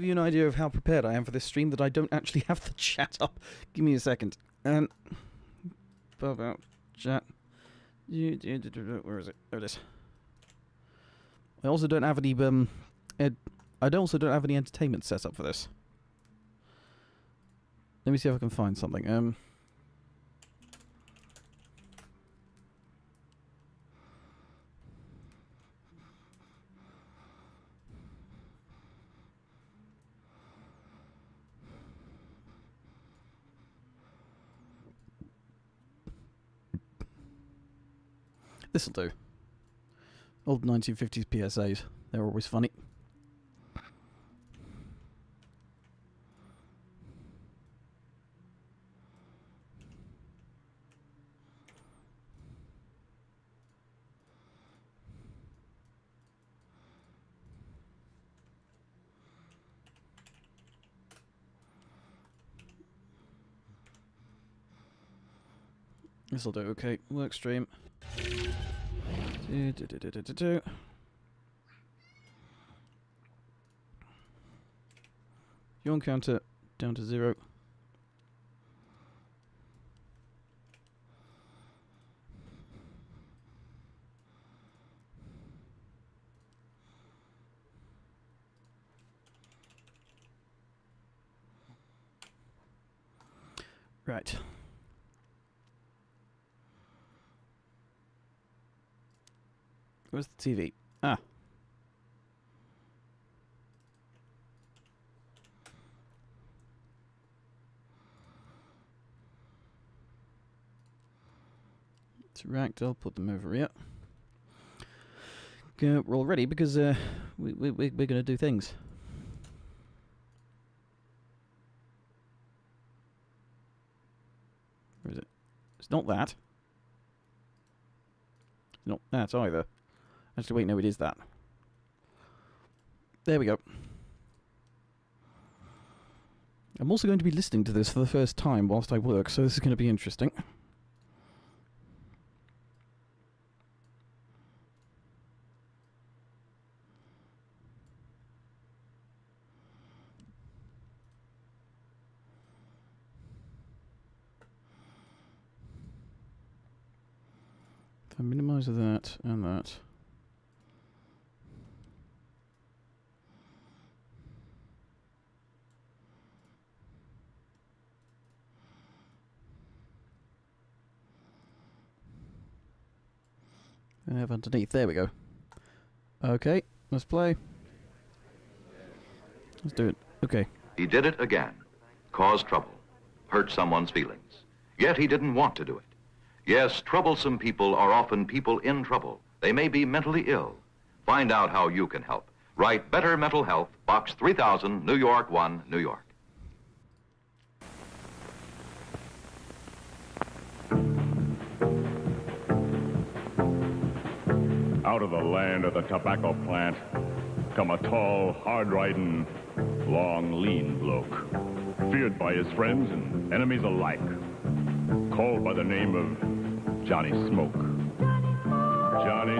give you an idea of how prepared I am for this stream that I don't actually have the chat up. Give me a second. About chat. Where is it? There it is. I also don't have any also don't have any entertainment set up for this. Let me see if I can find something. This'll do. Old 1950s PSAs. They're always funny. This'll do. Okay, work stream. Yawn counter down to 0. Right. Where's the TV? Ah. It's racked. I'll put them over here. We're all ready because we're going to do things. Where is it? It's not that. It's not that either. Actually, wait, no, it is that. There we go. I'm also going to be listening to this for the first time whilst I work, so this is going to be interesting. If I minimize that and that. And have underneath. There we go. Okay, let's play. Let's do it. Okay. He did it again. Caused trouble. Hurt someone's feelings. Yet he didn't want to do it. Yes, troublesome people are often people in trouble. They may be mentally ill. Find out how you can help. Write Better Mental Health, Box 3000, New York 1, New York. Out of the land of the tobacco plant come a tall, hard-riding, long, lean bloke, feared by his friends and enemies alike, called by the name of Johnny Smoke. Johnny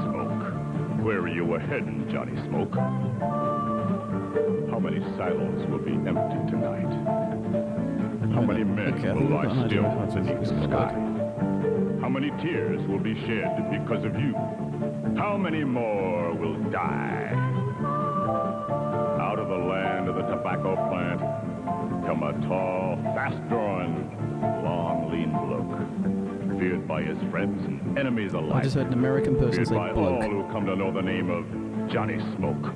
Smoke. Where are you heading, Johnny Smoke? How many silos will be empty tonight? How many men will lie still beneath the sky? How many tears will be shed because of you? How many more will die? Out of the land of the tobacco plant come a tall, fast-drawing, long, lean bloke, feared by his friends and enemies alike. I just heard an American person say bloke. Feared by all who come to know the name of Johnny Smoke.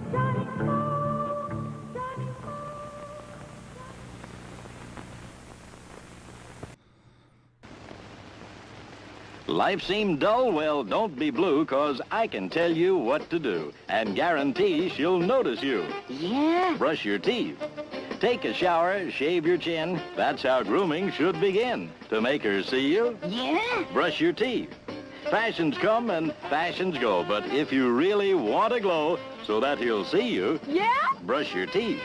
Life seemed dull? Well, don't be blue, 'cause I can tell you what to do and guarantee she'll notice you. Yeah? Brush your teeth. Take a shower, shave your chin. That's how grooming should begin. To make her see you, Yeah? brush your teeth. Fashions come and fashions go, but if you really want to glow so that he'll see you, Yeah? brush your teeth.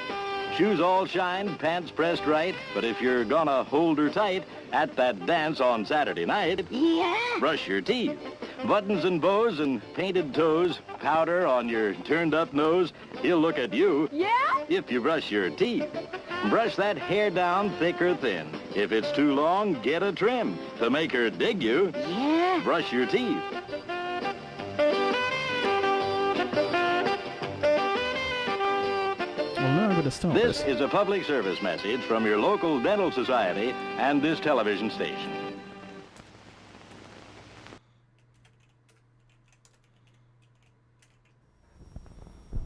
shoes all shined, pants pressed right, but if you're gonna hold her tight at that dance on Saturday night, brush your teeth. Buttons and bows and painted toes, powder on your turned-up nose, he'll look at you if you brush your teeth. Brush that hair down thick or thin. If it's too long, get a trim. To make her dig you, brush your teeth. This is a public service message from your local dental society and this television station.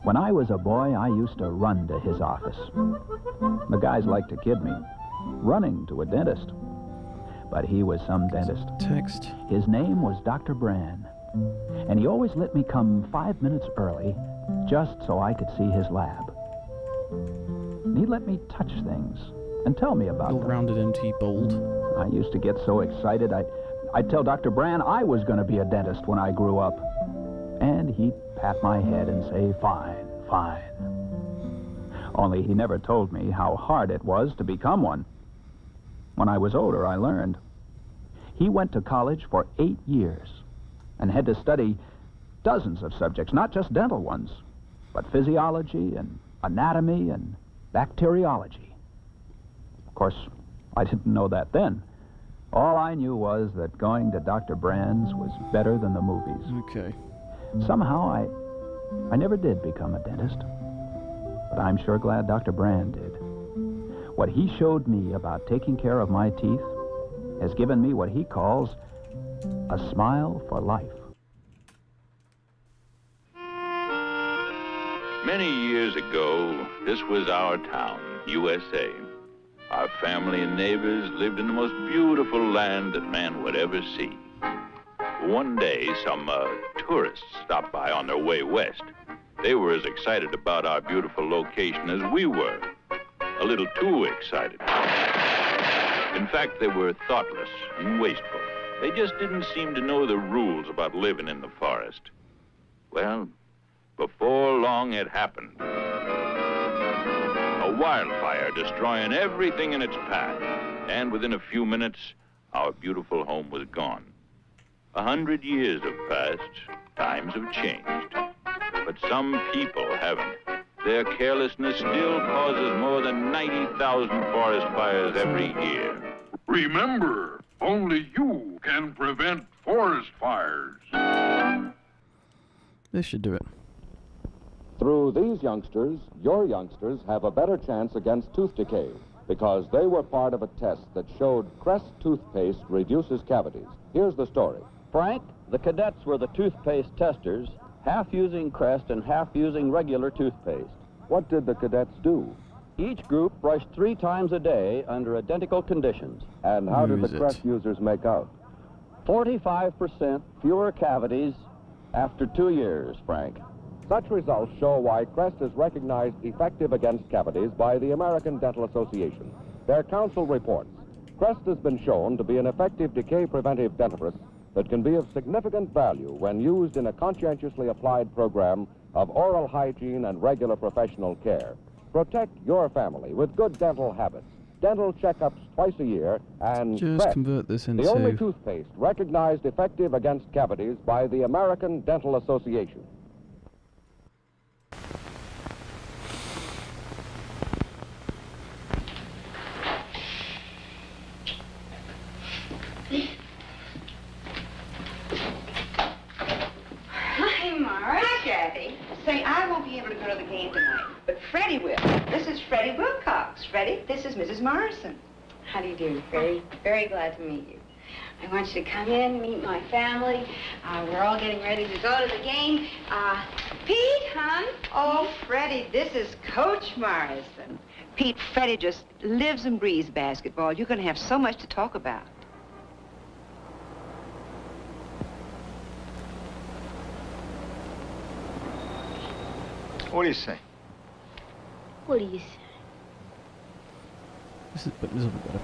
When I was a boy, I used to run to his office. The guys liked to kid me, running to a dentist. But he was some dentist. Text. His name was Dr. Bran, and he always let me come 5 minutes early just so I could see his lab. And he'd let me touch things and tell me about All them. rounded, empty, bold. I used to get so excited, I'd tell Dr. Bran I was going to be a dentist when I grew up. And he'd pat my head and say, fine, fine. Only he never told me how hard it was to become one. When I was older, I learned. He went to college for 8 years and had to study dozens of subjects, not just dental ones, but physiology and anatomy and bacteriology. Of course, I didn't know that then. All I knew was that going to Dr. Brand's was better than the movies. Okay. Somehow, I never did become a dentist, but I'm sure glad Dr. Brand did. What he showed me about taking care of my teeth has given me what he calls a smile for life. Many years ago, this was our town, USA. Our family and neighbors lived in the most beautiful land that man would ever see. One day, some tourists stopped by on their way west. They were as excited about our beautiful location as we were. A little too excited. In fact, they were thoughtless and wasteful. They just didn't seem to know the rules about living in the forest. Well, before long it happened. A wildfire destroying everything in its path. And within a few minutes, our beautiful home was gone. 100 years have passed, times have changed, but some people haven't. Their carelessness still causes more than 90,000 forest fires every year. Remember, only you can prevent forest fires. This should do it. Through these youngsters, your youngsters have a better chance against tooth decay because they were part of a test that showed Crest toothpaste reduces cavities. Here's the story. Frank, the cadets were the toothpaste testers, half using Crest and half using regular toothpaste. What did the cadets do? Each group brushed 3 times a day under identical conditions. And how did Use the it. Crest users make out? 45% fewer cavities after 2 years, Frank. Such results show why Crest is recognized effective against cavities by the American Dental Association. Their council reports, Crest has been shown to be an effective decay-preventive dentifrice that can be of significant value when used in a conscientiously applied program of oral hygiene and regular professional care. Protect your family with good dental habits, dental checkups twice a year, and Just Crest, convert this the only into... toothpaste recognized effective against cavities by the American Dental Association. Hi, Mara. Hi, Kathy. Say, I won't be able to go to the game tonight, but Freddie will. This is Freddie Wilcox. Freddie, this is Mrs. Morrison. How do you do, Freddie? Very glad to meet you. I want you to come in, meet my family. We're all getting ready to go to the game. Pete, hon. Oh, Freddie, this is Coach Morrison. Pete, Freddie just lives and breathes basketball. You're going to have so much to talk about. What do you say? What do you say? This will be better.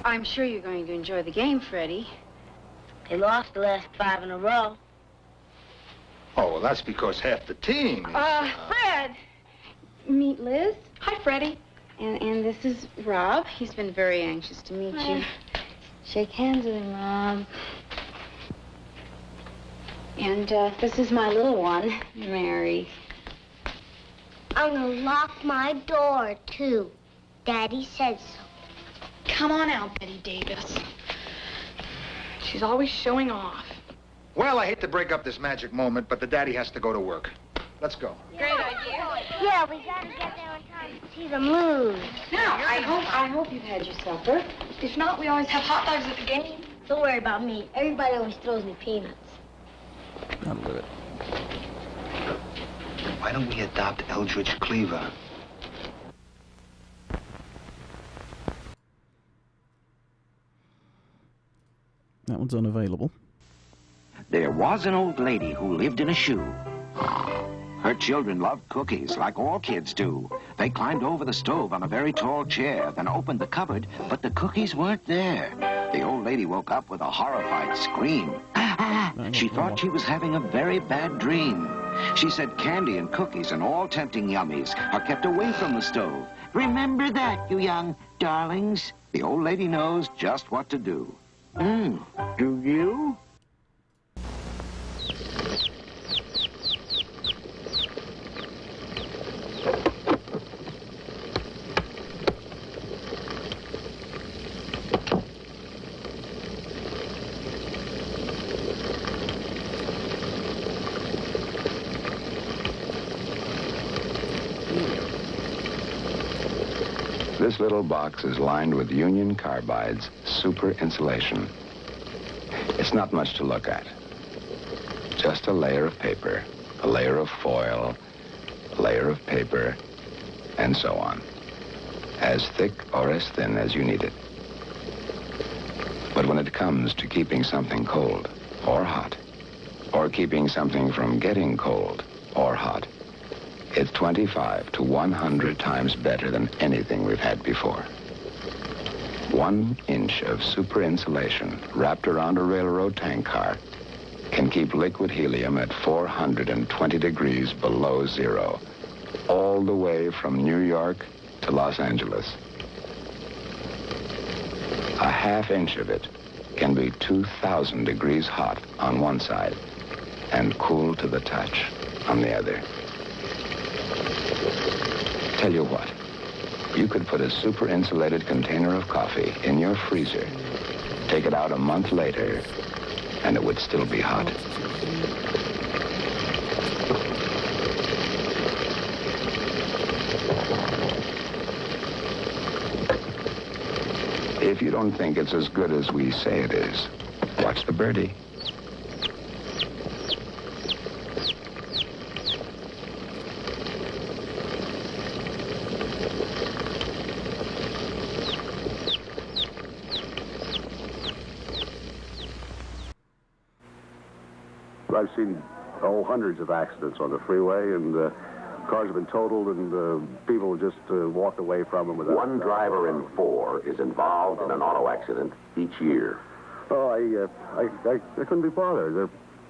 I'm sure you're going to enjoy the game, Freddie. They lost the last 5 in a row. Oh, well, that's because half the team is... Fred! Meet Liz. Hi, Freddie. And this is Rob. He's been very anxious to meet you. Shake hands with him, Rob. And this is my little one, Mary. I'm gonna lock my door, too. Daddy said so. Come on out, Betty Davis. She's always showing off. Well, I hate to break up this magic moment, but the daddy has to go to work. Let's go. Great idea. Yeah, we gotta get there on time to see the moon. Now, I hope you've had your supper. If not, we always have hot dogs at the game. Don't worry about me. Everybody always throws me peanuts. I'm with it. Why don't we adopt Eldridge Cleaver? That one's unavailable. There was an old lady who lived in a shoe. Her children loved cookies, like all kids do. They climbed over the stove on a very tall chair, then opened the cupboard, but the cookies weren't there. The old lady woke up with a horrified scream. She thought she was having a very bad dream. She said candy and cookies and all tempting yummies are kept away from the stove. Remember that, you young darlings. The old lady knows just what to do. Do you? This little box is lined with Union Carbide's super insulation. It's not much to look at. Just a layer of paper, a layer of foil, a layer of paper, and so on. As thick or as thin as you need it. But when it comes to keeping something cold or hot, or keeping something from getting cold or hot, it's 25 to 100 times better than anything we've had before. 1 inch of super insulation wrapped around a railroad tank car can keep liquid helium at 420 degrees below zero, all the way from New York to Los Angeles. A ½ inch of it can be 2,000 degrees hot on one side and cool to the touch on the other. Tell you what, you could put a super insulated container of coffee in your freezer, take it out a month later, and it would still be hot. If you don't think it's as good as we say it is, watch the birdie. I've seen hundreds of accidents on the freeway, and cars have been totaled, and people just walked away from them without... One driver in 4 is involved in an auto accident each year. Oh, I couldn't be bothered.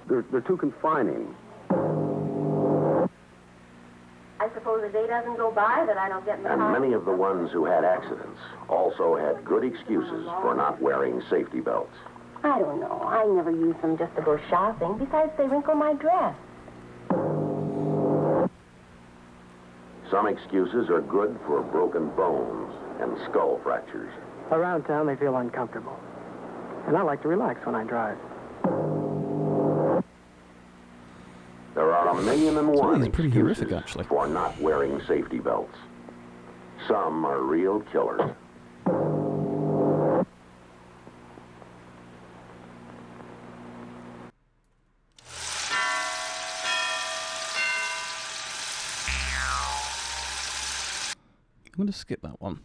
They're too confining. I suppose a day doesn't go by that I don't get in the And car. many of the ones who had accidents also had good excuses for not wearing safety belts. I don't know. I never use them just to go shopping. Besides, they wrinkle my dress. Some excuses are good for broken bones and skull fractures. Around town, they feel uncomfortable. And I like to relax when I drive. There are 1,000,001 It's pretty horrific, excuses actually. for not wearing safety belts. Some are real killers. I'm going to skip that one.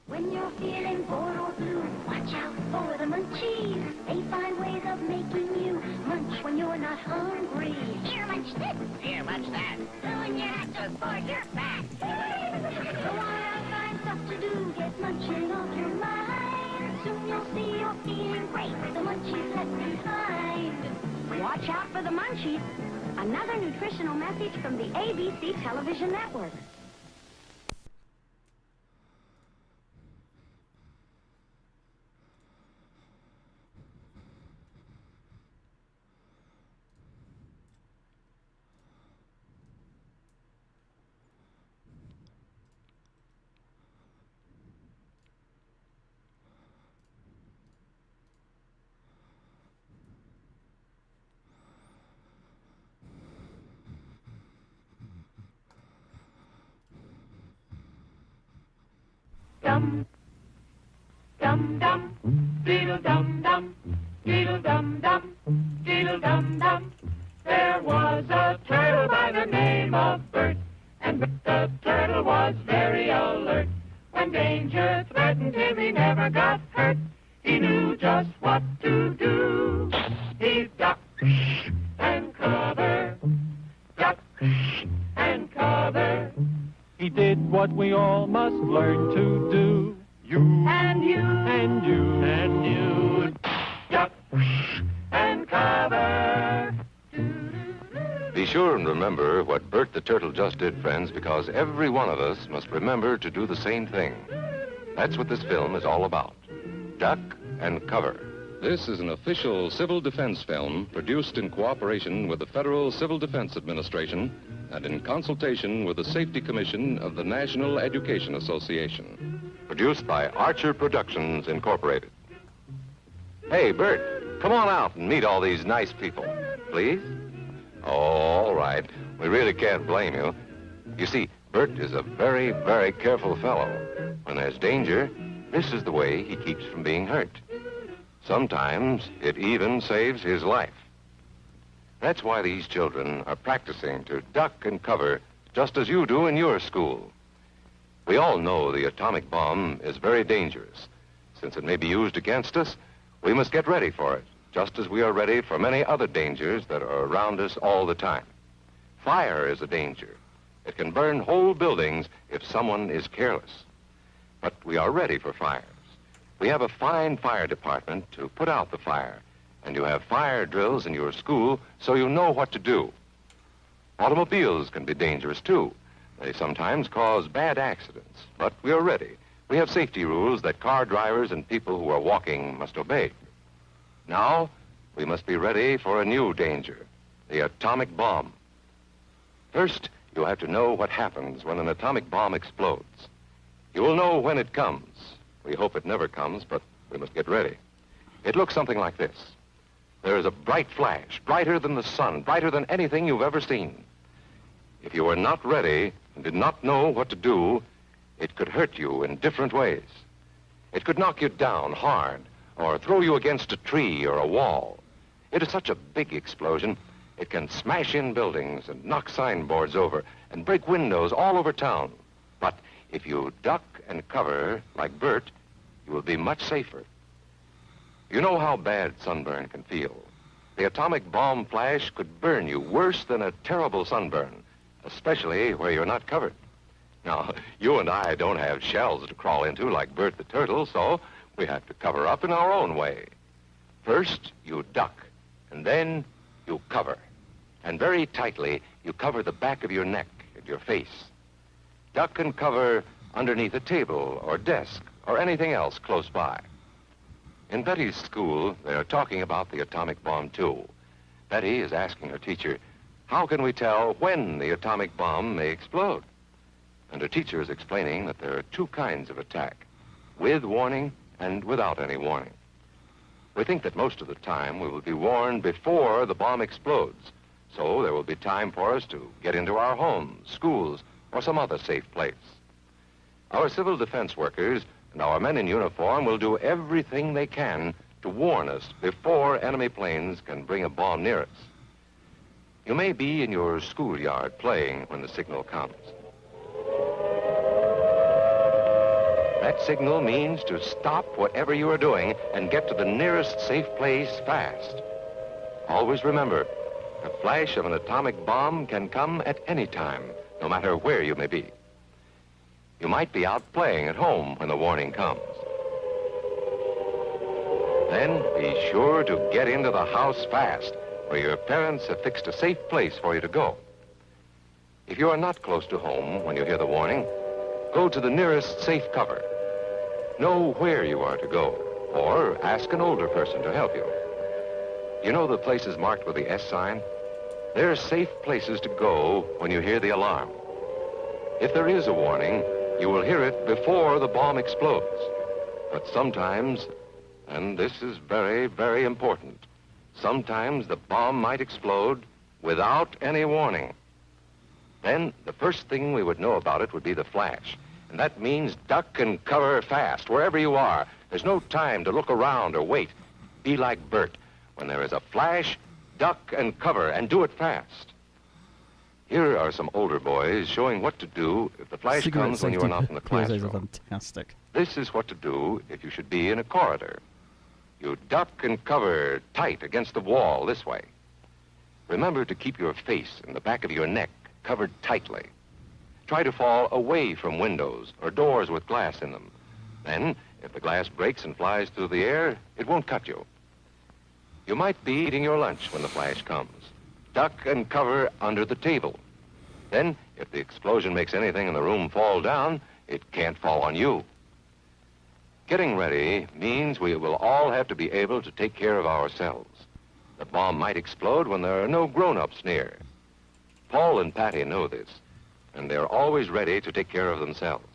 When you're feeling bored or blue, watch out for the munchies. They find ways of making you munch when you're not hungry. Here, munch this. Here, munch that. So when you're not so bored, you're fat. So why not find stuff to do? Get munching off your mind. Soon you'll see you're feeling great. The munchies left behind. Watch out for the munchies. Another nutritional message from the ABC television network. Diddle-dum-dum, diddle-dum-dum, diddle-dum-dum. There was a turtle by the name of Bert, and the turtle was very alert. When danger threatened him, he never got hurt. He knew just what to do. He ducked and covered, ducked and covered. He did what we all must learn to do. You and you and you and you, duck and cover. Be sure and remember what Bert the Turtle just did, friends, because every one of us must remember to do the same thing. That's what this film is all about. Duck and cover. This is an official civil defense film produced in cooperation with the Federal Civil Defense Administration and in consultation with the Safety Commission of the National Education Association. Produced by Archer Productions, Incorporated. Hey, Bert, come on out and meet all these nice people, please. Oh, all right. We really can't blame you. You see, Bert is a very, very careful fellow. When there's danger, this is the way he keeps from being hurt. Sometimes it even saves his life. That's why these children are practicing to duck and cover just as you do in your school. We all know the atomic bomb is very dangerous. Since it may be used against us, we must get ready for it, just as we are ready for many other dangers that are around us all the time. Fire is a danger. It can burn whole buildings if someone is careless. But we are ready for fires. We have a fine fire department to put out the fire, and you have fire drills in your school so you know what to do. Automobiles can be dangerous, too. They sometimes cause bad accidents, but we are ready. We have safety rules that car drivers and people who are walking must obey. Now, we must be ready for a new danger, the atomic bomb. First, you have to know what happens when an atomic bomb explodes. You will know when it comes. We hope it never comes, but we must get ready. It looks something like this. There is a bright flash, brighter than the sun, brighter than anything you've ever seen. If you were not ready and did not know what to do, it could hurt you in different ways. It could knock you down hard or throw you against a tree or a wall. It is such a big explosion, it can smash in buildings and knock signboards over and break windows all over town. But if you duck and cover like Bert, you will be much safer. You know how bad sunburn can feel. The atomic bomb flash could burn you worse than a terrible sunburn, especially where you're not covered. Now, you and I don't have shells to crawl into like Bert the Turtle, so we have to cover up in our own way. First, you duck, and then you cover. And very tightly, you cover the back of your neck and your face. Duck and cover underneath a table or desk or anything else close by. In Betty's school, they are talking about the atomic bomb, too. Betty is asking her teacher, how can we tell when the atomic bomb may explode? And her teacher is explaining that there are two kinds of attack, with warning and without any warning. We think that most of the time we will be warned before the bomb explodes, so there will be time for us to get into our homes, schools, or some other safe place. Our civil defense workers and our men in uniform will do everything they can to warn us before enemy planes can bring a bomb near us. You may be in your schoolyard playing when the signal comes. That signal means to stop whatever you are doing and get to the nearest safe place fast. Always remember, the flash of an atomic bomb can come at any time, no matter where you may be. You might be out playing at home when the warning comes. Then be sure to get into the house fast, where your parents have fixed a safe place for you to go. If you are not close to home when you hear the warning, go to the nearest safe cover. Know where you are to go, or ask an older person to help you. You know the places marked with the S sign? They're safe places to go when you hear the alarm. If there is a warning, you will hear it before the bomb explodes. But sometimes, and this is very, very important, sometimes the bomb might explode without any warning. Then the first thing we would know about it would be the flash. And that means duck and cover fast, wherever you are. There's no time to look around or wait. be like Bert. When there is a flash, duck and cover, and do it fast. Here are some older boys showing what to do if the flash Cigarette comes when you are not in the PSAs are classroom. fantastic. This is what to do if you should be in a corridor. You duck and cover tight against the wall this way. Remember to keep your face and the back of your neck covered tightly. Try to fall away from windows or doors with glass in them. Then, if the glass breaks and flies through the air, it won't cut you. You might be eating your lunch when the flash comes. Duck and cover under the table. Then, if the explosion makes anything in the room fall down, it can't fall on you. Getting ready means we will all have to be able to take care of ourselves. The bomb might explode when there are no grown-ups near. Paul and Patty know this, and they're always ready to take care of themselves.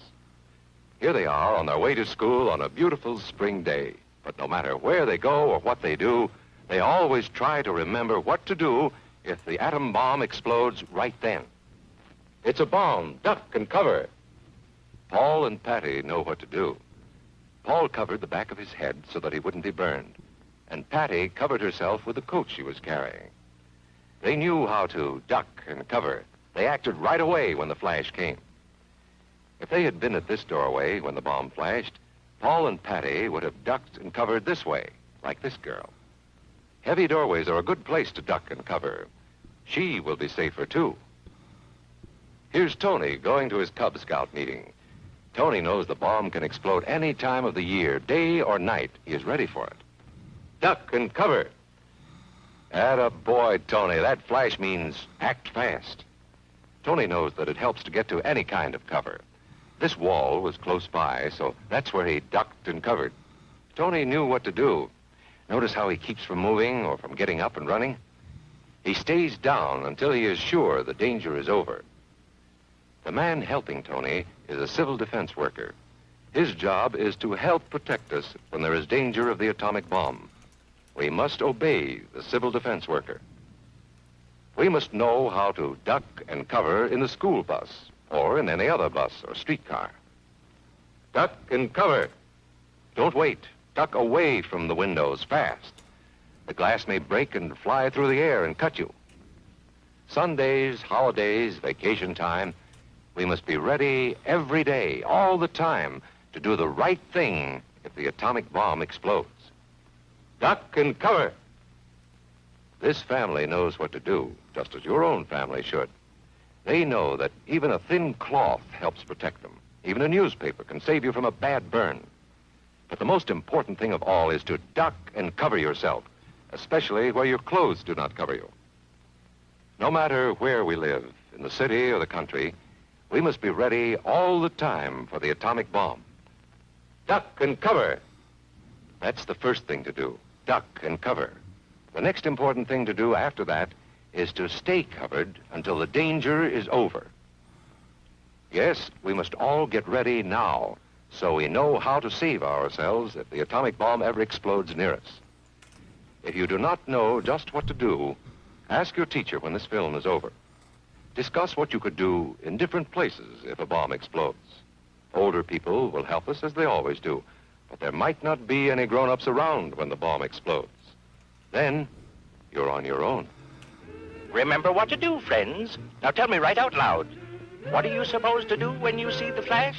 Here they are on their way to school on a beautiful spring day. But no matter where they go or what they do, they always try to remember what to do if the atom bomb explodes right then. It's a bomb. Duck and cover. Paul and Patty know what to do. Paul covered the back of his head so that he wouldn't be burned, and Patty covered herself with the coat she was carrying. They knew how to duck and cover. They acted right away when the flash came. If they had been at this doorway when the bomb flashed, Paul and Patty would have ducked and covered this way, like this girl. Heavy doorways are a good place to duck and cover. She will be safer, too. Here's Tony going to his Cub Scout meeting. Tony knows the bomb can explode any time of the year, day or night. He is ready for it. Duck and cover. Attaboy, Tony. That flash means act fast. Tony knows that it helps to get to any kind of cover. This wall was close by, so that's where he ducked and covered. Tony knew what to do. Notice how he keeps from moving or from getting up and running? He stays down until he is sure the danger is over. The man helping Tony is a civil defense worker. His job is to help protect us when there is danger of the atomic bomb. We must obey the civil defense worker. We must know how to duck and cover in the school bus or in any other bus or streetcar. Duck and cover. Don't wait. Duck away from the windows fast. The glass may break and fly through the air and cut you. Sundays, holidays, vacation time, we must be ready every day, all the time, to do the right thing if the atomic bomb explodes. Duck and cover. This family knows what to do, just as your own family should. They know that even a thin cloth helps protect them. Even a newspaper can save you from a bad burn. But the most important thing of all is to duck and cover yourself, especially where your clothes do not cover you. No matter where we live, in the city or the country, we must be ready all the time for the atomic bomb. Duck and cover. That's the first thing to do, duck and cover. The next important thing to do after that is to stay covered until the danger is over. Yes, we must all get ready now so we know how to save ourselves if the atomic bomb ever explodes near us. If you do not know just what to do, ask your teacher when this film is over. Discuss what you could do in different places if a bomb explodes. Older people will help us as they always do, but there might not be any grown-ups around when the bomb explodes. Then, you're on your own. Remember what to do, friends. Now tell me right out loud. What are you supposed to do when you see the flash?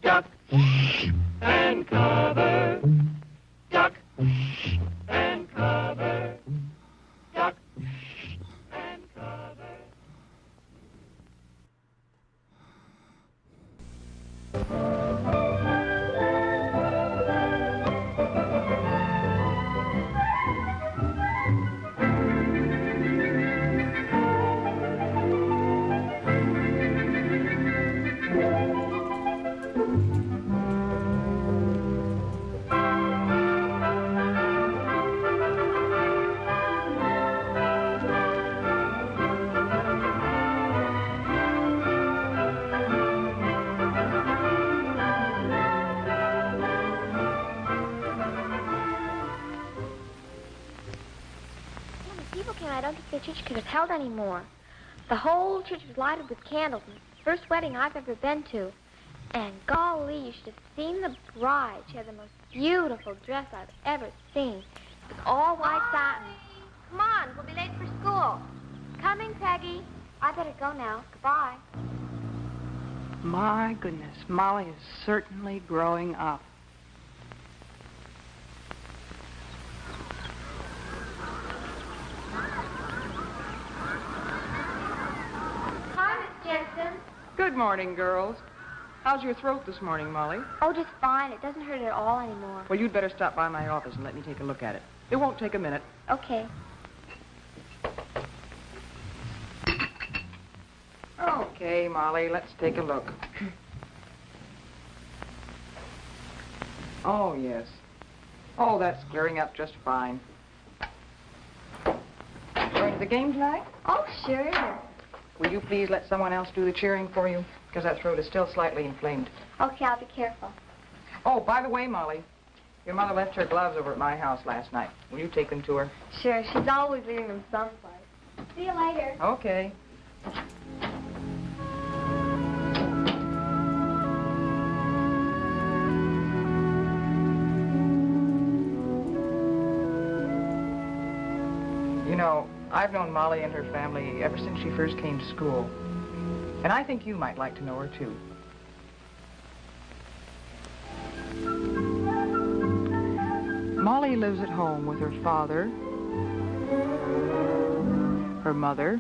Duck and cover. Duck and cover. Duck and cover. I don't think the church could have held anymore. The whole church was lighted with candles. It's the first wedding I've ever been to. And golly, you should have seen the bride. She had the most beautiful dress I've ever seen. It was all white satin. Come on, we'll be late for school. Coming, Peggy. I better go now. Goodbye. My goodness, Molly is certainly growing up. Hi, Miss Jensen. Good morning, girls. How's your throat this morning, Molly? Oh, just fine. It doesn't hurt at all anymore. Well, you'd better stop by my office and let me take a look at it. It won't take a minute. Okay. Okay, Molly, let's take a look. Oh, yes. Oh, that's clearing up just fine. Going to the game tonight? Oh, sure. Will you please let someone else do the cheering for you? Because that throat is still slightly inflamed. Okay, I'll be careful. Oh, by the way, Molly, your mother left her gloves over at my house last night. Will you take them to her? Sure, she's always leaving them someplace. See you later. Okay. You know, I've known Molly and her family ever since she first came to school. And I think you might like to know her, too. Molly lives at home with her father, her mother,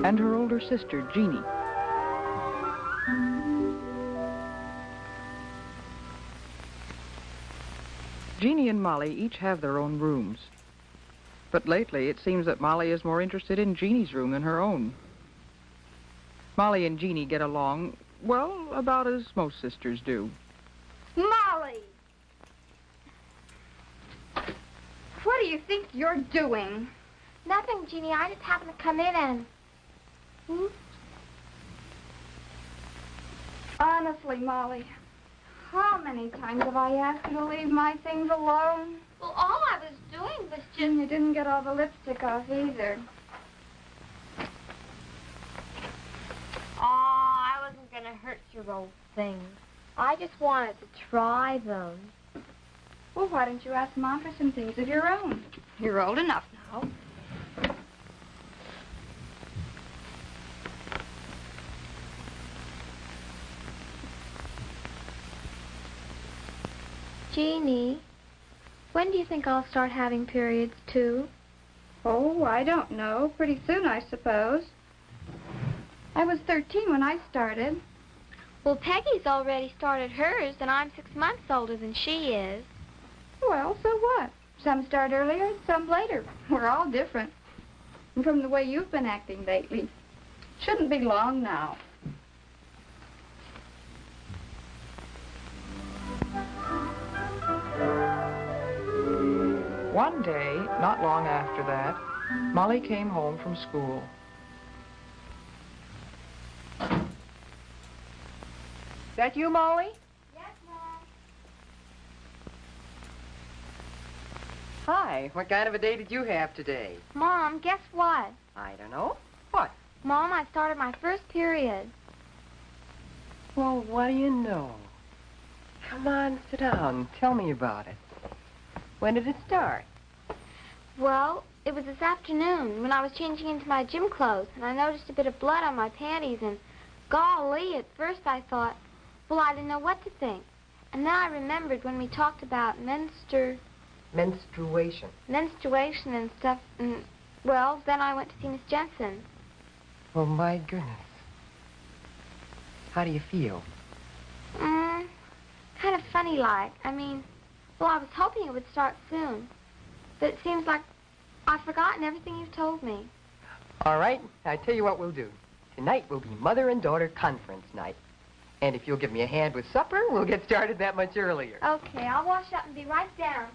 and her older sister, Jeannie. Jeannie and Molly each have their own rooms. But lately, it seems that Molly is more interested in Jeannie's room than her own. Molly and Jeannie get along, well, about as most sisters do. Molly! What do you think you're doing? Nothing, Jeannie. I just happened to come in and... Honestly, Molly, how many times have I asked you to leave my things alone? Well, all I was doing was just... You didn't get all the lipstick off either. Oh, I wasn't going to hurt your old things. I just wanted to try them. Well, why don't you ask Mom for some things of your own? You're old enough now. Jeannie, when do you think I'll start having periods, too? Oh, I don't know. Pretty soon, I suppose. I was 13 when I started. Well, Peggy's already started hers, and I'm 6 months older than she is. Well, so what? Some start earlier, some later. We're all different. And from the way you've been acting lately, shouldn't be long now. One day, not long after that, Molly came home from school. That you, Molly? Yes, Mom. Hi, what kind of a day did you have today? Mom, guess what? I don't know. What? Mom, I started my first period. Well, what do you know? Come on, sit down. Tell me about it. When did it start? Well, it was this afternoon when I was changing into my gym clothes, and I noticed a bit of blood on my panties, and golly, at first I thought, well, I didn't know what to think. And then I remembered when we talked about Menstruation. menstruation and stuff, and, well, then I went to see Miss Jensen. Oh, my goodness. How do you feel? Kind of funny-like. I mean, well, I was hoping it would start soon. But it seems like I've forgotten everything you've told me. All right, I tell you what we'll do. Tonight will be mother and daughter conference night. And if you'll give me a hand with supper, we'll get started that much earlier. Okay, I'll wash up and be right down.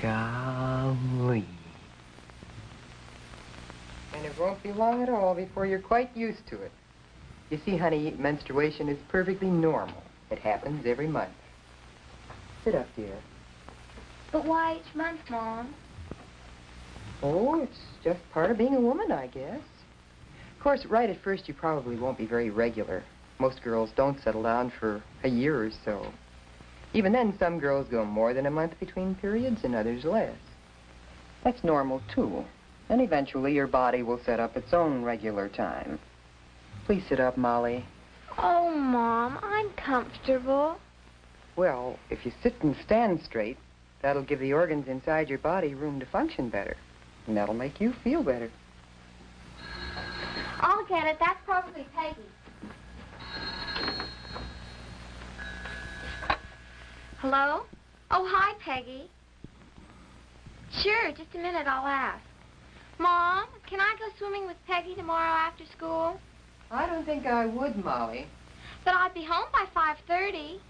Golly. And it won't be long at all before you're quite used to it. You see, honey, menstruation is perfectly normal. It happens every month. Sit up, dear. But why each month, Mom? Oh, it's just part of being a woman, I guess. Of course, right at first, you probably won't be very regular. Most girls don't settle down for a year or so. Even then, some girls go more than a month between periods and others less. That's normal, too. And eventually, your body will set up its own regular time. Please sit up, Molly. Oh, Mom, I'm comfortable. Well, if you sit and stand straight, that'll give the organs inside your body room to function better. And that'll make you feel better. I'll get it. That's probably Peggy. Hello? Oh, hi, Peggy. Sure, just a minute, I'll ask. Mom, can I go swimming with Peggy tomorrow after school? I don't think I would, Molly. But I'd be home by 5:30.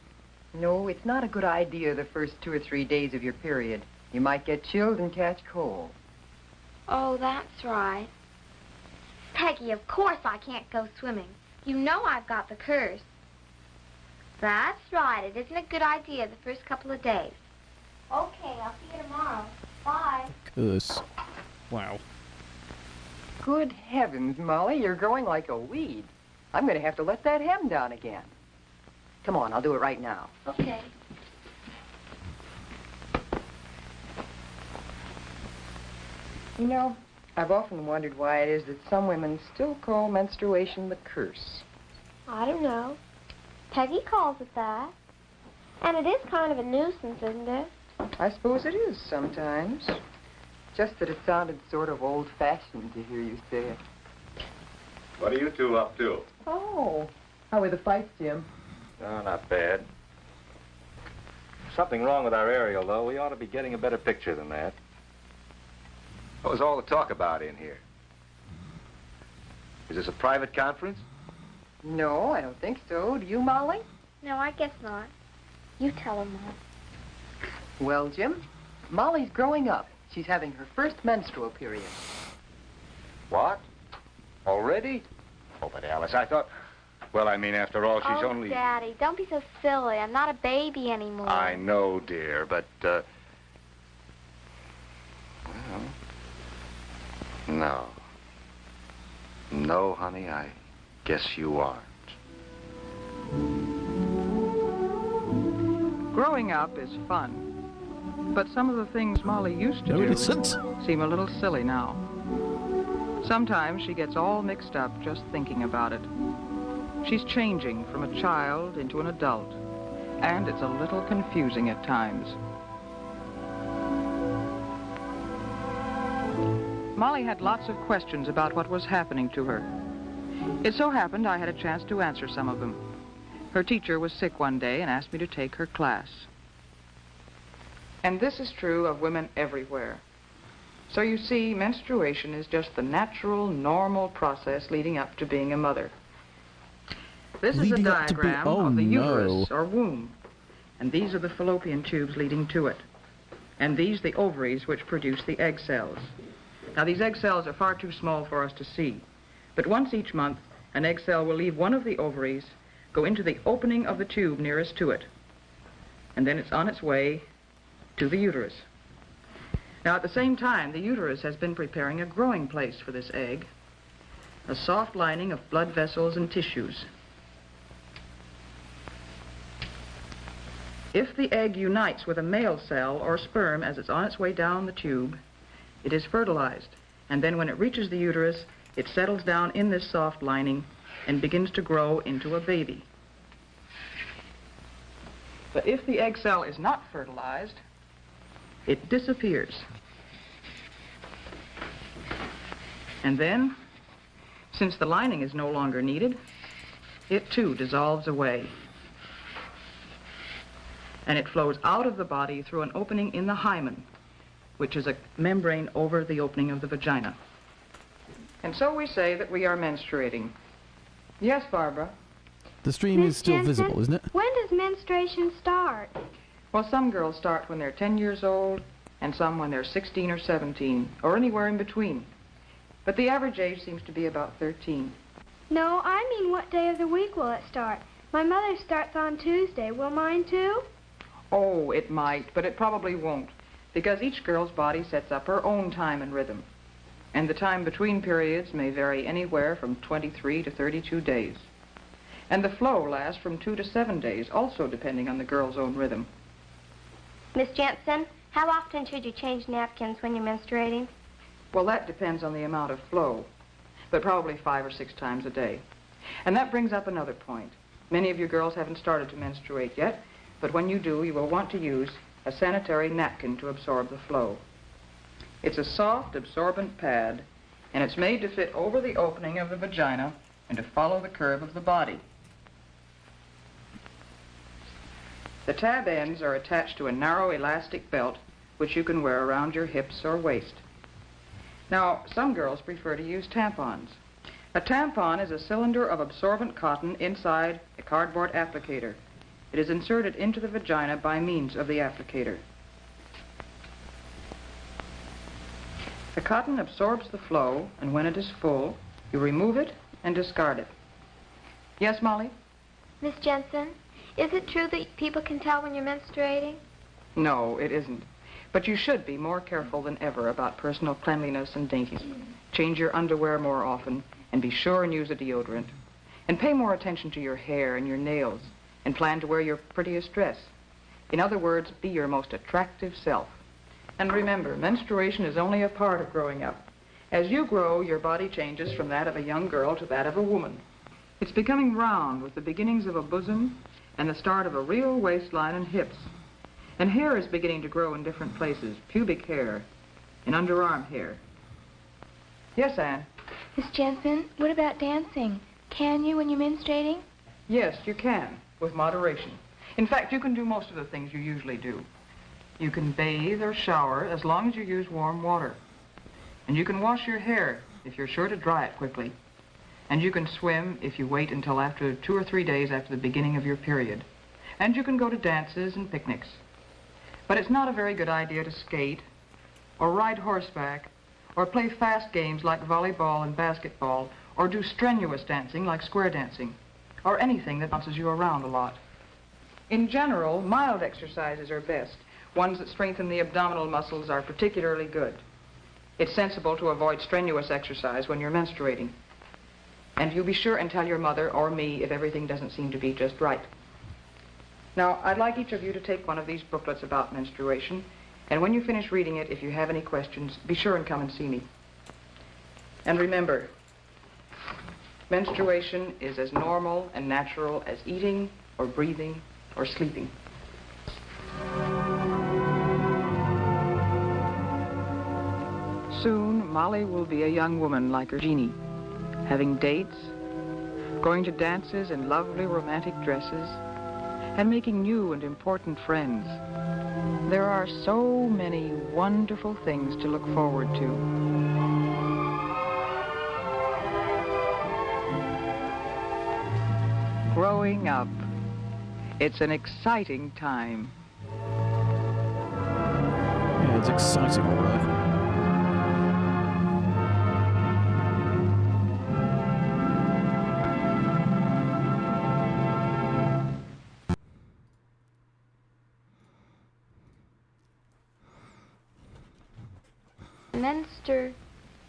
No, it's not a good idea the first 2 or 3 days of your period. You might get chilled and catch cold. Oh, that's right. Peggy, of course I can't go swimming. You know I've got the curse. That's right. It isn't a good idea the first couple of days. Okay, I'll see you tomorrow. Bye. Curse. Wow. Good heavens, Molly, you're growing like a weed. I'm going to have to let that hem down again. Come on, I'll do it right now. Okay. You know, I've often wondered why it is that some women still call menstruation the curse. I don't know. Peggy calls it that. And it is kind of a nuisance, isn't it? I suppose it is sometimes. Just that it sounded sort of old-fashioned to hear you say it. What are you two up to? Oh, how were the fights, Jim? Oh, not bad. Something wrong with our aerial, though. We ought to be getting a better picture than that. What was all the talk about in here? Is this a private conference? No, I don't think so. Do you, Molly? No, I guess not. You tell her, Mom. Well, Jim, Molly's growing up. She's having her first menstrual period. What? Already? Oh, but Alice, I thought... Well, I mean, after all, she's only... Daddy, don't be so silly. I'm not a baby anymore. I know, dear, but, well... No. No, honey, I guess you aren't. Growing up is fun. But some of the things Molly used to do seem a little silly now. Sometimes she gets all mixed up just thinking about it. She's changing from a child into an adult, and it's a little confusing at times. Molly had lots of questions about what was happening to her. It so happened I had a chance to answer some of them. Her teacher was sick one day and asked me to take her class. And this is true of women everywhere. So you see, menstruation is just the natural, normal process leading up to being a mother. This is a diagram of the uterus or womb. And these are the fallopian tubes leading to it. And these the ovaries which produce the egg cells. Now these egg cells are far too small for us to see. But once each month, an egg cell will leave one of the ovaries, go into the opening of the tube nearest to it. And then it's on its way to the uterus. Now, at the same time, the uterus has been preparing a growing place for this egg, a soft lining of blood vessels and tissues. If the egg unites with a male cell or sperm as it's on its way down the tube, it is fertilized, and then when it reaches the uterus, it settles down in this soft lining and begins to grow into a baby. But if the egg cell is not fertilized, it disappears. And then, since the lining is no longer needed, it too dissolves away. And it flows out of the body through an opening in the hymen, which is a membrane over the opening of the vagina. And so we say that we are menstruating. Yes, Barbara? The stream is still visible, isn't it? When does menstruation start? Well, some girls start when they're 10 years old, and some when they're 16 or 17, or anywhere in between. But the average age seems to be about 13. No, I mean what day of the week will it start? My mother starts on Tuesday. Will mine too? Oh, it might, but it probably won't, because each girl's body sets up her own time and rhythm. And the time between periods may vary anywhere from 23 to 32 days. And the flow lasts from 2 to 7 days, also depending on the girl's own rhythm. Miss Jensen, how often should you change napkins when you're menstruating? Well, that depends on the amount of flow, but probably 5 or 6 times a day. And that brings up another point. Many of you girls haven't started to menstruate yet, but when you do, you will want to use a sanitary napkin to absorb the flow. It's a soft, absorbent pad, and it's made to fit over the opening of the vagina and to follow the curve of the body. The tab ends are attached to a narrow elastic belt, which you can wear around your hips or waist. Now, some girls prefer to use tampons. A tampon is a cylinder of absorbent cotton inside a cardboard applicator. It is inserted into the vagina by means of the applicator. The cotton absorbs the flow, and when it is full, you remove it and discard it. Yes, Molly? Miss Jensen, is it true that people can tell when you're menstruating? No, it isn't. But you should be more careful than ever about personal cleanliness and dainties. Change your underwear more often, and be sure and use a deodorant. And pay more attention to your hair and your nails, and plan to wear your prettiest dress. In other words, be your most attractive self. And remember, menstruation is only a part of growing up. As you grow, your body changes from that of a young girl to that of a woman. It's becoming round with the beginnings of a bosom and the start of a real waistline and hips. And hair is beginning to grow in different places, pubic hair and underarm hair. Yes, Anne? Miss Jensen, what about dancing? Can you when you're menstruating? Yes, you can, with moderation. In fact, you can do most of the things you usually do. You can bathe or shower as long as you use warm water. And you can wash your hair if you're sure to dry it quickly. And you can swim if you wait until after 2 or 3 days after the beginning of your period. And you can go to dances and picnics. But it's not a very good idea to skate, or ride horseback, or play fast games like volleyball and basketball, or do strenuous dancing like square dancing, or anything that bounces you around a lot. In general, mild exercises are best. Ones that strengthen the abdominal muscles are particularly good. It's sensible to avoid strenuous exercise when you're menstruating. And you be sure and tell your mother or me if everything doesn't seem to be just right. Now, I'd like each of you to take one of these booklets about menstruation, and when you finish reading it, if you have any questions, be sure and come and see me. And remember, menstruation is as normal and natural as eating or breathing or sleeping. Soon, Molly will be a young woman like her Jeannie, having dates, going to dances in lovely romantic dresses, and making new and important friends. There are so many wonderful things to look forward to. Growing up, it's an exciting time. Yeah, it's exciting, all right.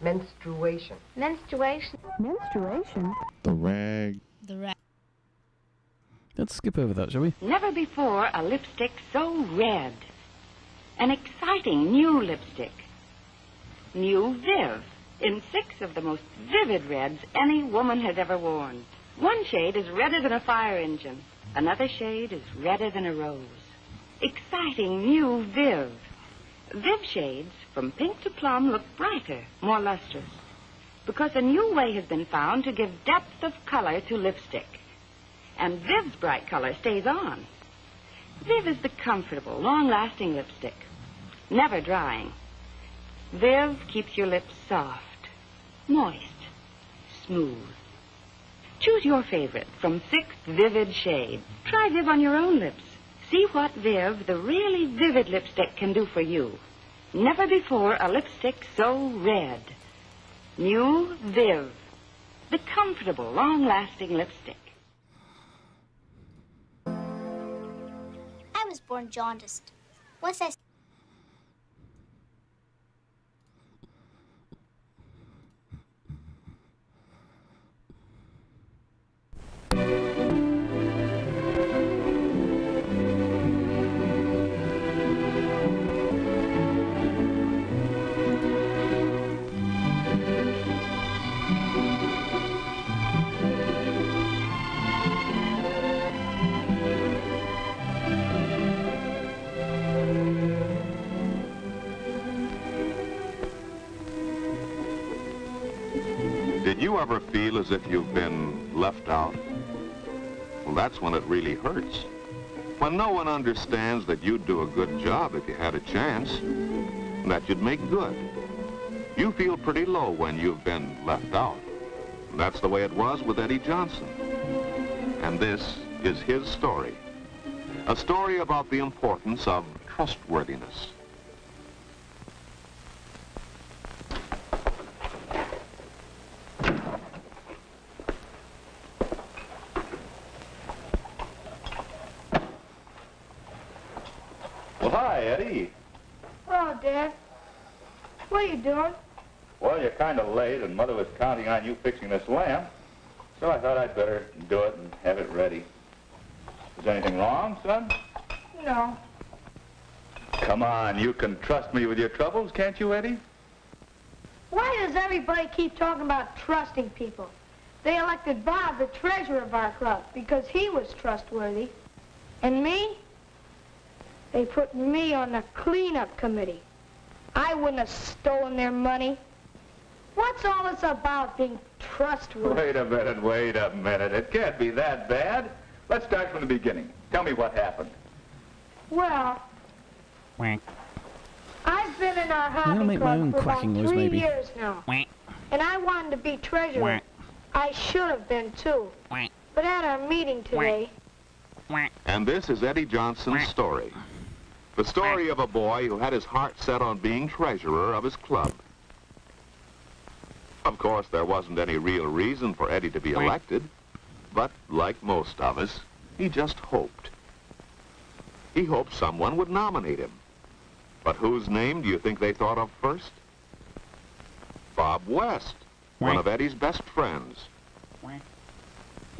Menstruation. Menstruation. Menstruation? The rag. The rag. Let's skip over that, shall we? Never before a lipstick so red. An exciting new lipstick. New Viv, in 6 of the most vivid reds any woman has ever worn. One shade is redder than a fire engine. Another shade is redder than a rose. Exciting new Viv. Viv shades from pink to plum look brighter, more lustrous, because a new way has been found to give depth of color to lipstick. And Viv's bright color stays on. Viv is the comfortable, long-lasting lipstick, never drying. Viv keeps your lips soft, moist, smooth. Choose your favorite from 6 vivid shades. Try Viv on your own lips. See what Viv, the really vivid lipstick, can do for you. Never before a lipstick so red. New Viv, the comfortable, long-lasting lipstick. I was born jaundiced. Once I... Did you ever feel as if you've been left out? Well, that's when it really hurts. When no one understands that you'd do a good job if you had a chance, and that you'd make good. You feel pretty low when you've been left out. And that's the way it was with Eddie Johnson. And this is his story. A story about the importance of trustworthiness. Well, hi, Eddie. Hello, Dad. What are you doing? Well, you're kind of late, and Mother was counting on you fixing this lamp, so I thought I'd better do it and have it ready. Is anything wrong, son? No. Come on, you can trust me with your troubles, can't you, Eddie? Why does everybody keep talking about trusting people? They elected Bob the treasurer of our club because he was trustworthy. And me? They put me on the cleanup committee. I wouldn't have stolen their money. What's all this about being trustworthy? Wait a minute. It can't be that bad. Let's start from the beginning. Tell me what happened. Well, Whack. I've been in our I'm gonna hobby make my club own for about quacking noise, 3 maybe. years now. Whack. And I wanted to be treasurer. Whack. I should have been, too. Whack. But at our meeting today... And this is Eddie Johnson's story. The story of a boy who had his heart set on being treasurer of his club. Of course, there wasn't any real reason for Eddie to be elected, but like most of us, he just hoped. He hoped someone would nominate him. But whose name do you think they thought of first? Bob West, one of Eddie's best friends.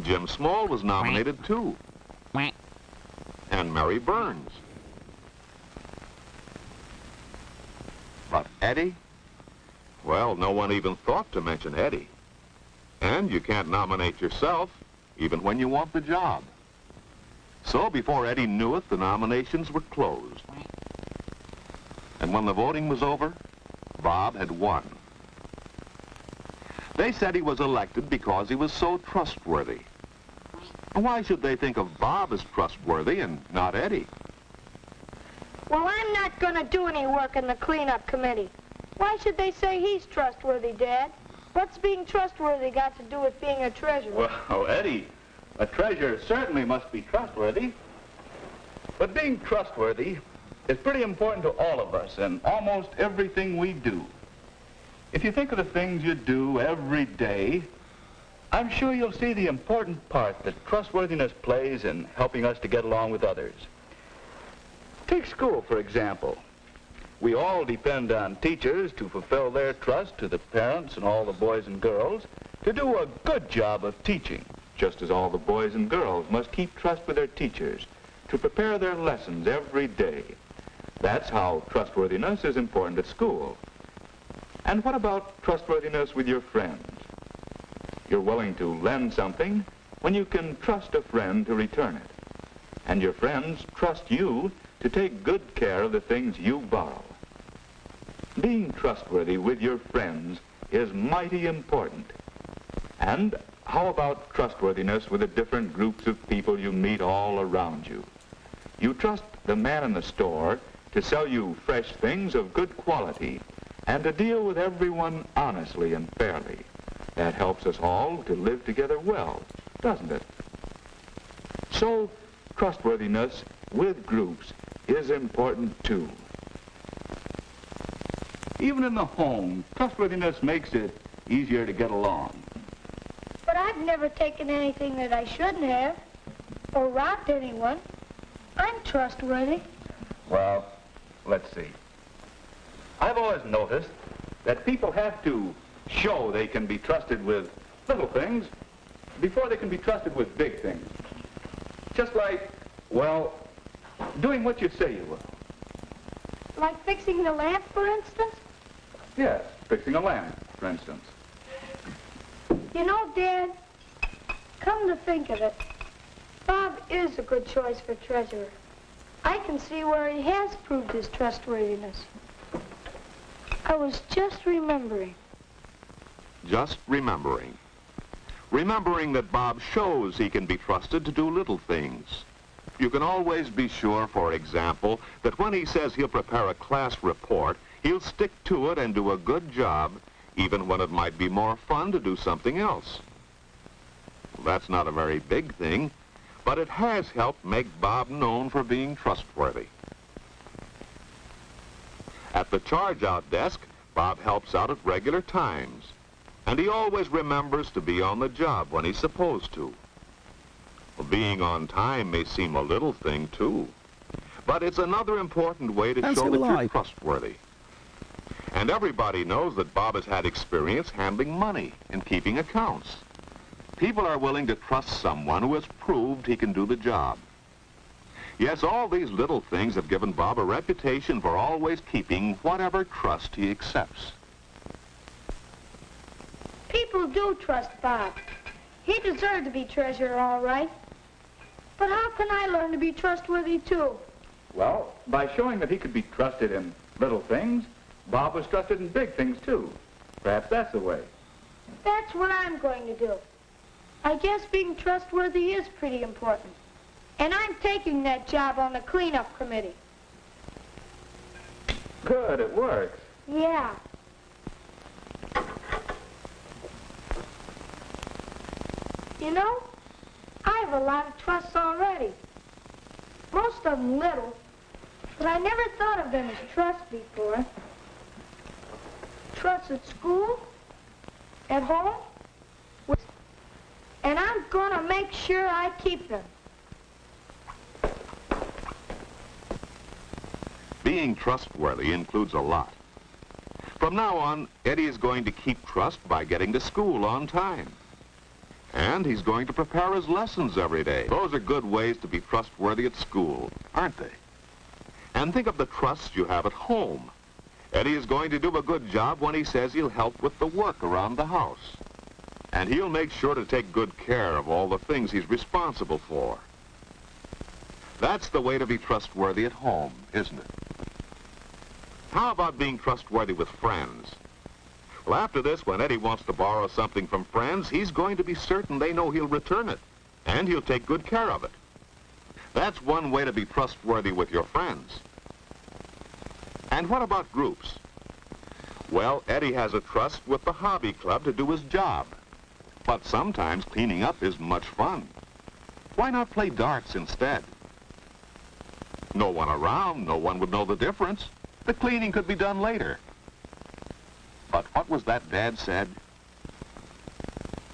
Jim Small was nominated too. And Mary Burns. But Eddie? Well, no one even thought to mention Eddie. And you can't nominate yourself, even when you want the job. So before Eddie knew it, the nominations were closed. And when the voting was over, Bob had won. They said he was elected because he was so trustworthy. Why should they think of Bob as trustworthy and not Eddie? Well, I'm not going to do any work in the cleanup committee. Why should they say he's trustworthy, Dad? What's being trustworthy got to do with being a treasurer? Well, Eddie, a treasurer certainly must be trustworthy. But being trustworthy is pretty important to all of us and almost everything we do. If you think of the things you do every day, I'm sure you'll see the important part that trustworthiness plays in helping us to get along with others. Take school, for example. We all depend on teachers to fulfill their trust to the parents and all the boys and girls to do a good job of teaching, just as all the boys and girls must keep trust with their teachers to prepare their lessons every day. That's how trustworthiness is important at school. And what about trustworthiness with your friends? You're willing to lend something when you can trust a friend to return it. And your friends trust you to take good care of the things you borrow. Being trustworthy with your friends is mighty important. And how about trustworthiness with the different groups of people you meet all around you? You trust the man in the store to sell you fresh things of good quality and to deal with everyone honestly and fairly. That helps us all to live together well, doesn't it? So, trustworthiness with groups is important too. Even in the home, trustworthiness makes it easier to get along. But I've never taken anything that I shouldn't have or robbed anyone. I'm trustworthy. Well, let's see. I've always noticed that people have to show they can be trusted with little things before they can be trusted with big things. Just like, well, doing what you say you will. Like fixing the lamp, for instance? Yes, fixing a lamp, for instance. You know, Dad, come to think of it, Bob is a good choice for treasurer. I can see where he has proved his trustworthiness. I was just remembering. just remembering. Remembering that Bob shows he can be trusted to do little things. You can always be sure, for example, that when he says he'll prepare a class report, he'll stick to it and do a good job, even when it might be more fun to do something else. Well, that's not a very big thing, but it has helped make Bob known for being trustworthy. At the charge-out desk, Bob helps out at regular times, and he always remembers to be on the job when he's supposed to. Well, being on time may seem a little thing, too, but it's another important way to show that you're trustworthy. And everybody knows that Bob has had experience handling money and keeping accounts. People are willing to trust someone who has proved he can do the job. Yes, all these little things have given Bob a reputation for always keeping whatever trust he accepts. People do trust Bob. He deserved to be treasurer, all right. But how can I learn to be trustworthy, too? Well, by showing that he could be trusted in little things, Bob was trusted in big things, too. Perhaps that's the way. That's what I'm going to do. I guess being trustworthy is pretty important. And I'm taking that job on the cleanup committee. Good, it works. Yeah. You know, I have a lot of trusts already. Most of them little, but I never thought of them as trusts before. Trusts at school, at home, and I'm going to make sure I keep them. Being trustworthy includes a lot. From now on, Eddie is going to keep trust by getting to school on time. And he's going to prepare his lessons every day. Those are good ways to be trustworthy at school, aren't they? And think of the trust you have at home. Eddie is going to do a good job when he says he'll help with the work around the house. And he'll make sure to take good care of all the things he's responsible for. That's the way to be trustworthy at home, isn't it? How about being trustworthy with friends? Well, after this, when Eddie wants to borrow something from friends, he's going to be certain they know he'll return it, and he'll take good care of it. That's one way to be trustworthy with your friends. And what about groups? Well, Eddie has a trust with the hobby club to do his job. But sometimes cleaning up is much fun. Why not play darts instead? No one around, no one would know the difference. The cleaning could be done later. But what was that Dad said?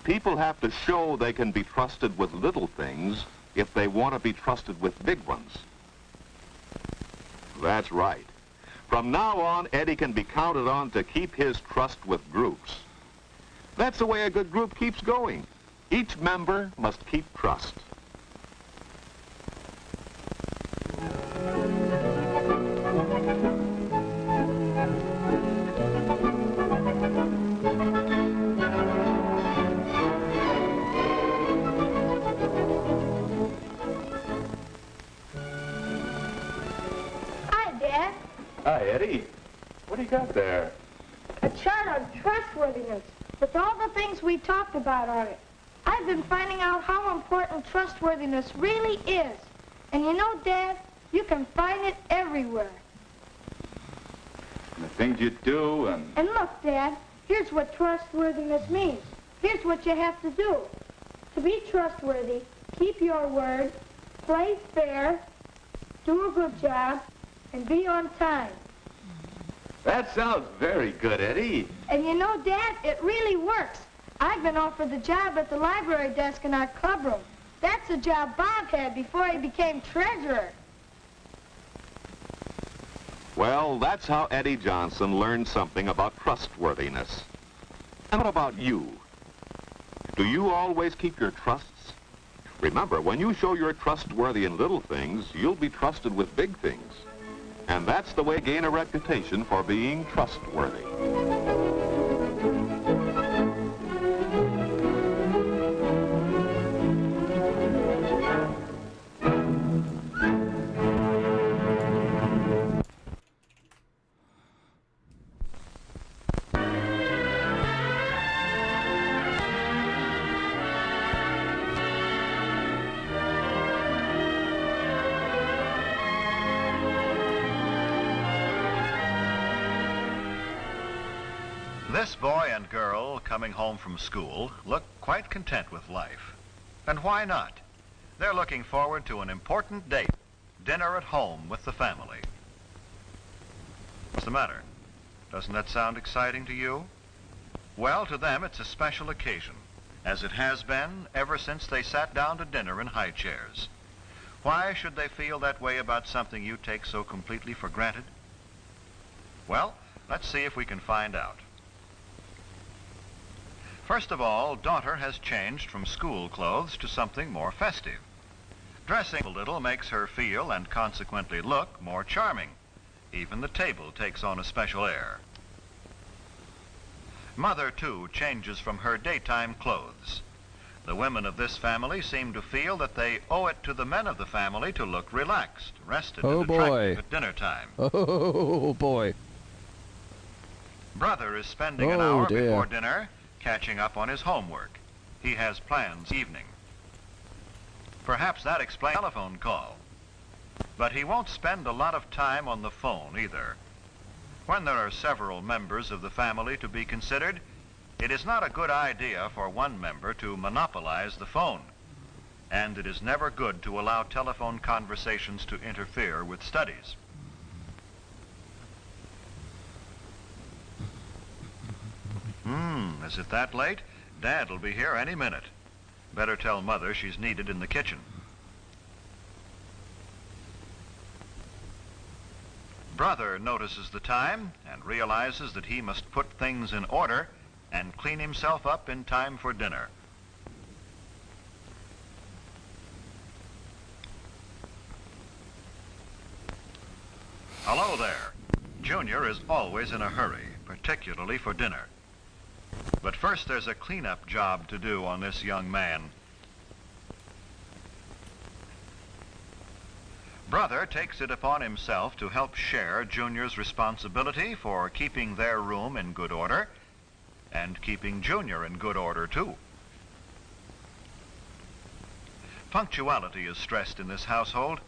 People have to show they can be trusted with little things if they want to be trusted with big ones. That's right. From now on, Eddie can be counted on to keep his trust with groups. That's the way a good group keeps going. Each member must keep trust. Hi, Dad. Hi, Eddie. What do you got there? A chart on trustworthiness with all the things we talked about on it. I've been finding out how important trustworthiness really is. And you know, Dad, you can find it everywhere. The things you do and... And look, Dad, here's what trustworthiness means. Here's what you have to do. To be trustworthy, keep your word, play fair, do a good job, and be on time. That sounds very good, Eddie. And you know, Dad, it really works. I've been offered the job at the library desk in our clubroom. That's a job Bob had before he became treasurer. Well, that's how Eddie Johnson learned something about trustworthiness. And what about you? Do you always keep your trusts? Remember, when you show you're trustworthy in little things, you'll be trusted with big things. And that's the way to gain a reputation for being trustworthy. This boy and girl coming home from school look quite content with life. And why not? They're looking forward to an important date, dinner at home with the family. What's the matter? Doesn't that sound exciting to you? Well, to them it's a special occasion, as it has been ever since they sat down to dinner in high chairs. Why should they feel that way about something you take so completely for granted? Well, let's see if we can find out. First of all, daughter has changed from school clothes to something more festive. Dressing a little makes her feel and consequently look more charming. Even the table takes on a special air. Mother, too, changes from her daytime clothes. The women of this family seem to feel that they owe it to the men of the family to look relaxed, rested, and attractive at dinner time. Oh, boy. Brother is spending an hour before dinner catching up on his homework. He has plans this evening. Perhaps that explains the telephone call. But he won't spend a lot of time on the phone either. When there are several members of the family to be considered, it is not a good idea for one member to monopolize the phone. And it is never good to allow telephone conversations to interfere with studies. Is it that late? Dad'll be here any minute. Better tell Mother she's needed in the kitchen. Brother notices the time and realizes that he must put things in order and clean himself up in time for dinner. Hello there. Junior is always in a hurry, particularly for dinner. But first there's a cleanup job to do on this young man. Brother takes it upon himself to help share Junior's responsibility for keeping their room in good order and keeping Junior in good order, too. Punctuality is stressed in this household.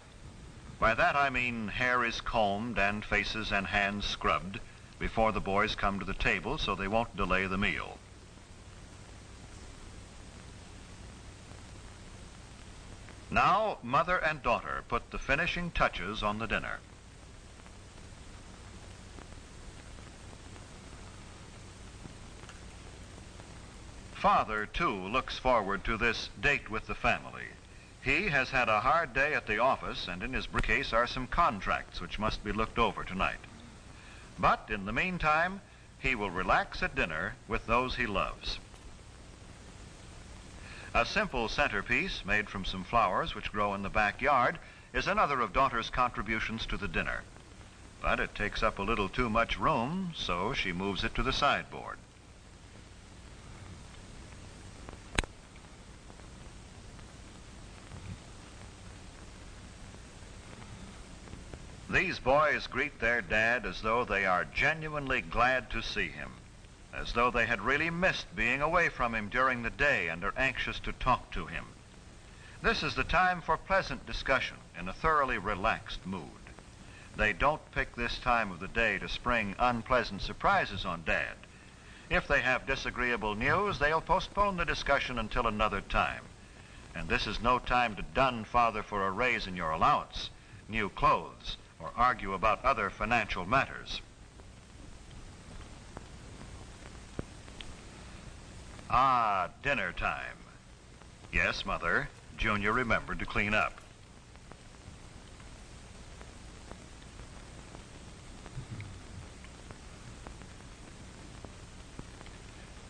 By that I mean hair is combed and faces and hands scrubbed before the boys come to the table so they won't delay the meal. Now, mother and daughter put the finishing touches on the dinner. Father, too, looks forward to this date with the family. He has had a hard day at the office, and in his briefcase are some contracts which must be looked over tonight. But in the meantime, he will relax at dinner with those he loves. A simple centerpiece made from some flowers which grow in the backyard is another of daughter's contributions to the dinner. But it takes up a little too much room, so she moves it to the sideboard. These boys greet their dad as though they are genuinely glad to see him, as though they had really missed being away from him during the day and are anxious to talk to him. This is the time for pleasant discussion in a thoroughly relaxed mood. They don't pick this time of the day to spring unpleasant surprises on Dad. If they have disagreeable news, they'll postpone the discussion until another time. And this is no time to dun Father for a raise in your allowance, new clothes, or argue about other financial matters. Ah, dinner time. Yes, Mother, Junior remembered to clean up.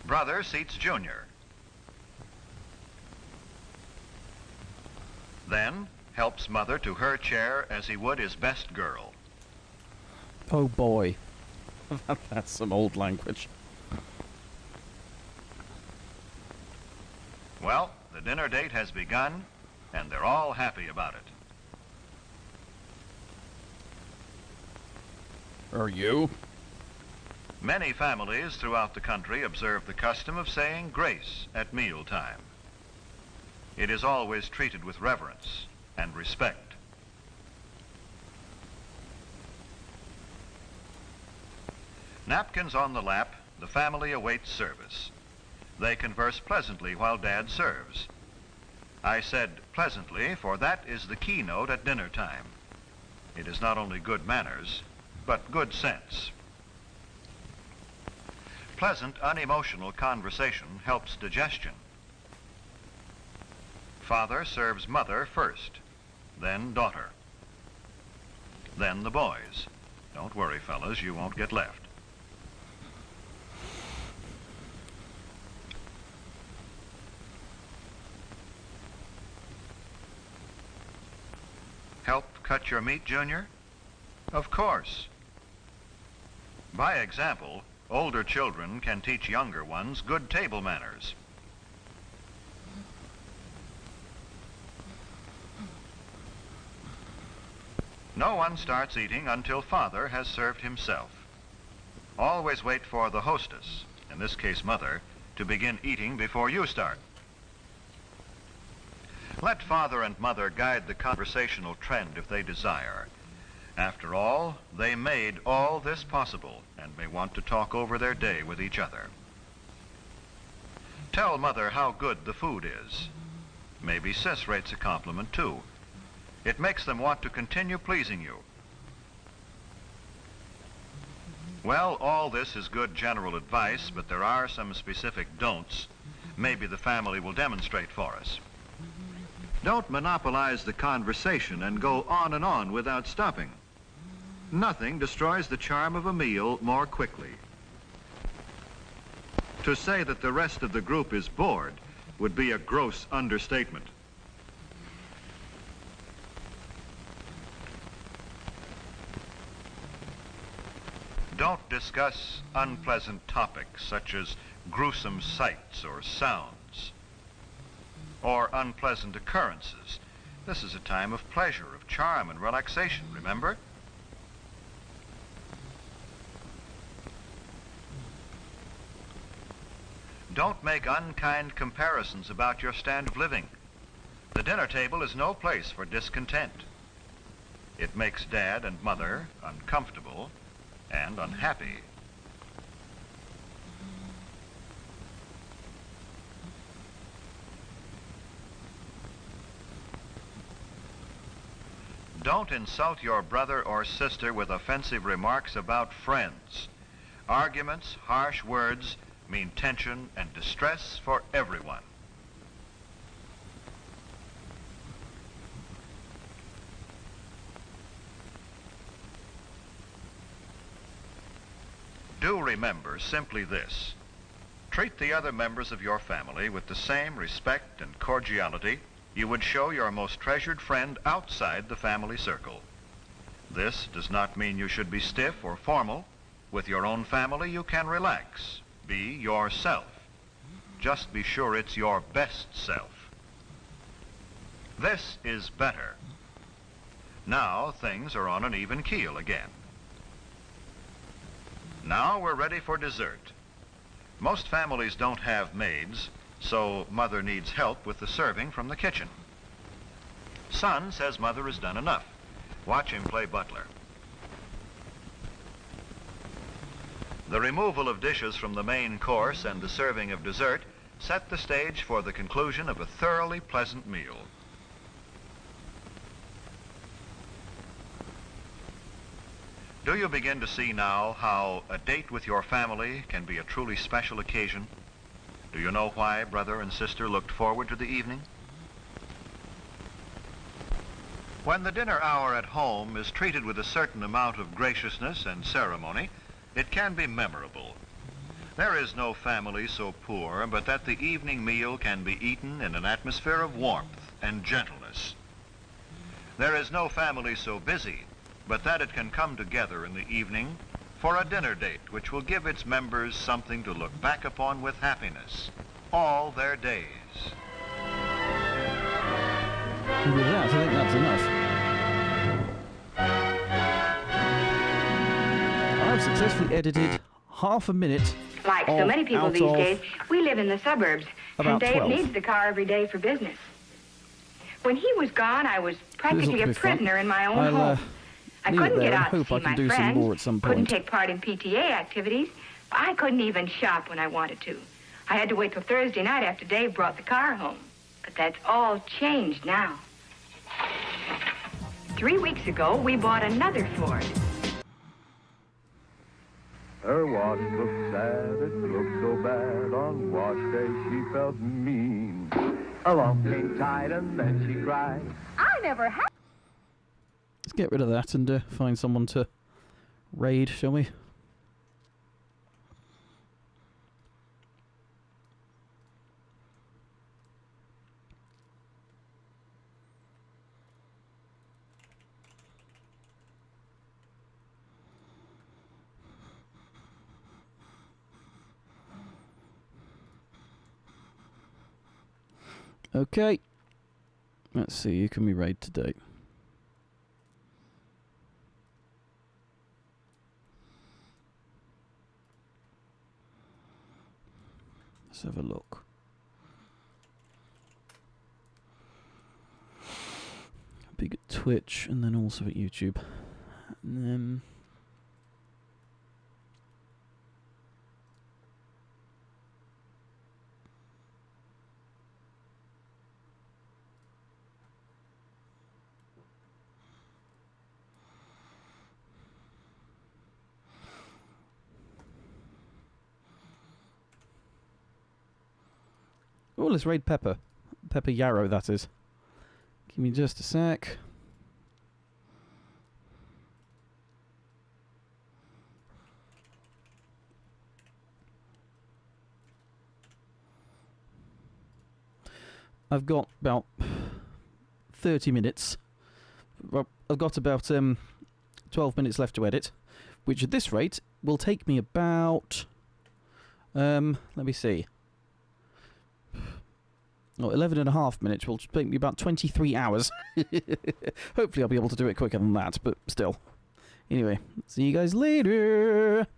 Brother seats Junior. Then helps Mother to her chair as he would his best girl. Oh boy. That's some old language. Well, the dinner date has begun, and they're all happy about it. Are you? Many families throughout the country observe the custom of saying grace at mealtime. It is always treated with reverence and respect. Napkins on the lap, the family awaits service. They converse pleasantly while Dad serves. I said pleasantly, for that is the keynote at dinner time. It is not only good manners, but good sense. Pleasant, unemotional conversation helps digestion. Father serves mother first, then daughter, then the boys. Don't worry, fellas, you won't get left. Help cut your meat, Junior? Of course. By example, older children can teach younger ones good table manners. No one starts eating until Father has served himself. Always wait for the hostess, in this case Mother, to begin eating before you start. Let Father and Mother guide the conversational trend if they desire. After all, they made all this possible and may want to talk over their day with each other. Tell Mother how good the food is. Maybe Sis rates a compliment too. It makes them want to continue pleasing you. Well, all this is good general advice, but there are some specific don'ts. Maybe the family will demonstrate for us. Don't monopolize the conversation and go on and on without stopping. Nothing destroys the charm of a meal more quickly. To say that the rest of the group is bored would be a gross understatement. Don't discuss unpleasant topics such as gruesome sights or sounds, or unpleasant occurrences. This is a time of pleasure, of charm and relaxation, remember? Don't make unkind comparisons about your standard of living. The dinner table is no place for discontent. It makes Dad and Mother uncomfortable and unhappy. Don't insult your brother or sister with offensive remarks about friends. Arguments, harsh words mean tension and distress for everyone. Do remember simply this. Treat the other members of your family with the same respect and cordiality you would show your most treasured friend outside the family circle. This does not mean you should be stiff or formal. With your own family, you can relax. Be yourself. Just be sure it's your best self. This is better. Now things are on an even keel again. Now we're ready for dessert. Most families don't have maids, so Mother needs help with the serving from the kitchen. Son says Mother has done enough. Watch him play butler. The removal of dishes from the main course and the serving of dessert set the stage for the conclusion of a thoroughly pleasant meal. Do you begin to see now how a date with your family can be a truly special occasion? Do you know why brother and sister looked forward to the evening? When the dinner hour at home is treated with a certain amount of graciousness and ceremony, it can be memorable. There is no family so poor but that the evening meal can be eaten in an atmosphere of warmth and gentleness. There is no family so busy but that it can come together in the evening for a dinner date which will give its members something to look back upon with happiness all their days. And with that, I think that's enough. I've successfully edited half a minute. Like so many people these days, we live in the suburbs, and Dave 12. needs the car every day for business. When he was gone, I was practically a prisoner in my own home. I couldn't get out to see my friends, couldn't take part in PTA activities. I couldn't even shop when I wanted to. I had to wait till Thursday night after Dave brought the car home. But that's all changed now. 3 weeks ago, we bought another Ford. Her wash looked sad, it looked so bad. On wash day she felt mean. Along came Tide and then she cried. I never had... Let's get rid of that and find someone to raid, shall we? Okay. Let's see, who can we raid today? Let's have a look. Big at Twitch and then also at YouTube. And then... oh, let's raid Pepper. Pepper Yarrow, that is. Give me just a sec. I've got about 30 minutes. Well, I've got about 12 minutes left to edit, which at this rate will take me about... let me see. Oh, 11 and a half minutes will take me about 23 hours. Hopefully I'll be able to do it quicker than that, but still. Anyway, see you guys later!